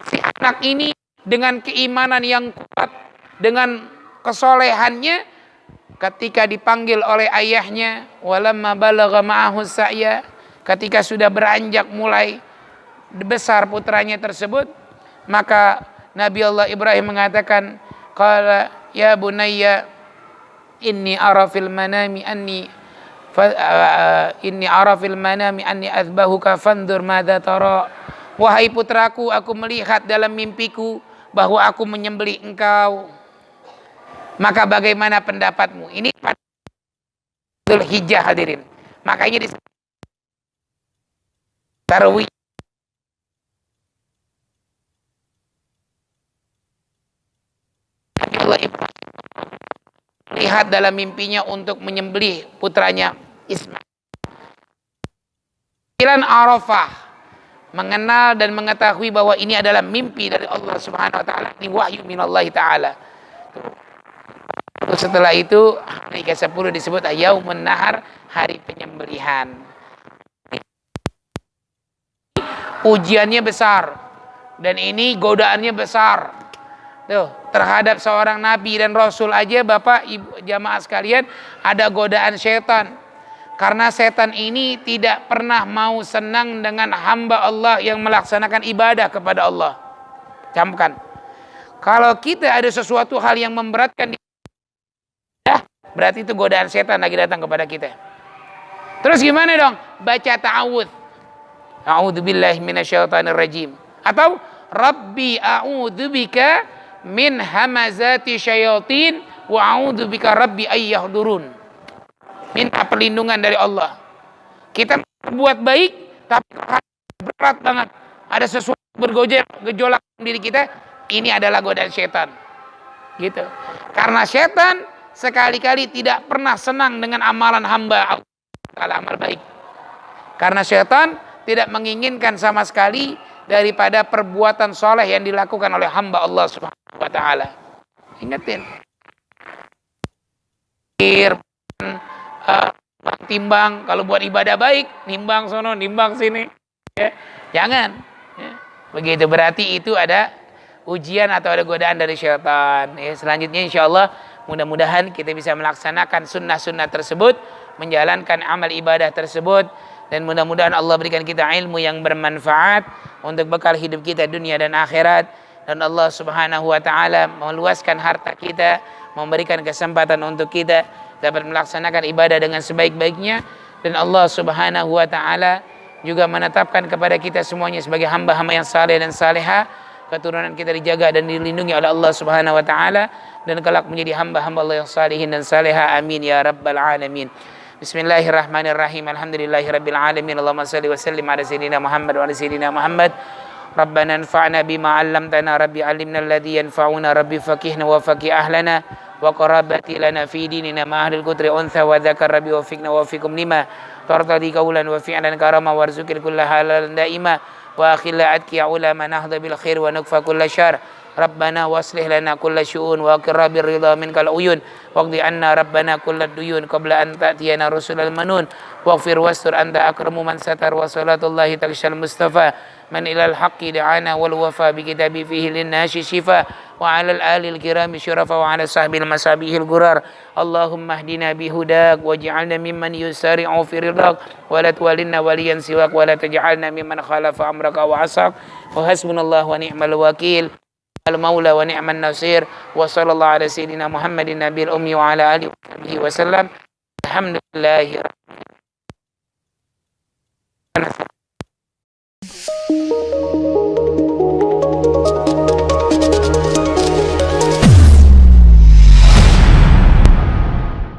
si anak ini dengan keimanan yang kuat, dengan kesolehannya, ketika dipanggil oleh ayahnya, walamma balagha ma'ahu sa'ya, ketika sudah beranjak mulai besar putranya tersebut, maka Nabi Allah Ibrahim mengatakan, qala ya bunayya inni ara fil manami anni azbahuka fandur madza tara. Wahai putraku, aku melihat dalam mimpiku bahwa aku menyembelih engkau. Maka bagaimana pendapatmu? Ini pada Dzulhijjah hadirin. Makanya di Tarwiyah Allah Ibrahim lihat dalam mimpinya untuk menyembelih putranya Ismail. Arafah, mengenal dan mengetahui bahwa ini adalah mimpi dari Allah Subhanahu wa taala, ini wahyu minallahi taala. Setelah itu hari ke-10 disebut Yaumun Nahar, hari penyembelihan. Ujiannya besar dan ini godaannya besar. Tuh, terhadap seorang nabi dan rasul aja Bapak Ibu jamaah sekalian ada godaan setan. Karena setan ini tidak pernah mau senang dengan hamba Allah yang melaksanakan ibadah kepada Allah. Camkan. Kalau kita ada sesuatu hal yang memberatkan, berarti itu godaan setan lagi datang kepada kita. Terus gimana dong? Baca ta'awudz. A'udzubillahi minasyaitonirrajim. Atau Rabbi a'udzubika min hamazati syayatin wa a'udzubika rabbi ayyahdurun. Minta perlindungan dari Allah. Kita berbuat baik tapi berat banget. Ada sesuatu bergejolak diri kita, ini adalah godaan setan. Gitu. Karena setan sekali-kali tidak pernah senang dengan amalan hamba Allah, amal baik. Karena setan tidak menginginkan sama sekali daripada perbuatan soleh yang dilakukan oleh hamba Allah Subhanahu wa taala. Ingatin. timbang, kalau buat ibadah baik, nimbang sono, nimbang sini. Ya. Jangan. Ya. Begitu, berarti itu ada ujian atau ada godaan dari syaitan. Ya. Selanjutnya insyaallah mudah-mudahan kita bisa melaksanakan sunnah-sunnah tersebut, menjalankan amal ibadah tersebut, dan mudah-mudahan Allah berikan kita ilmu yang bermanfaat untuk bekal hidup kita dunia dan akhirat. Dan Allah Subhanahu wa taala meluaskan harta kita, memberikan kesempatan untuk kita dapat melaksanakan ibadah dengan sebaik-baiknya. Dan Allah Subhanahu wa taala juga menetapkan kepada kita semuanya sebagai hamba-hamba yang saleh dan saleha. Keturunan kita dijaga dan dilindungi oleh Allah Subhanahu wa taala, dan kelak menjadi hamba-hamba Allah yang salihin dan saleha. Amin ya rabbal alamin. Bismillahirrahmanirrahim. Alhamdulillahirabbil alamin. Allahumma shalli wa sallim ala sayyidina Muhammad wa ala sayyidina Muhammad. Rabbana anfa'na bima 'allamtana, rabbi 'allimna alladhi yanfa'una, rabbi faqihna wa faqih ahlana wa qarabati lana fi dinina ma ahlil qudri untha wa dzakar, rabbi wafiqna wa fikum lima tartadi qawlan wa fi'lan karama warzuqil kulla halalan daima wa akhilla atqiya ulama nahda bil khair wa nukfa kulla syar. Rabbana waslih lana kulla syu'un wa aqirra bir ridha minkal uyun waqdi anna rabbana kulla duyun qabla an ta'tiyana rusulal manun waghfir wastur anta akramu man satar wa salatullahi talshal mustafa man ilal haqqi da'ana wal wafa bi kitabi fihi linnashi shifa wa 'alal alil kirami syurafa wa 'ala sahbil masabihil gurar. Allahumma hdina bihudak waj'alna mimman yusari'u fi ridak wa la tuwallinna waliyan siwak wa la taj'alna mimman khalafa amraka wa asak. Wa hasbunallahu wa ni'mal wakil al-maula wa ni'man nasir. Wa sallallahu ala sayyidina Muhammadin nabiyil ummi wa ala alihi wa sahbihi wa sallam. Alhamdulillah.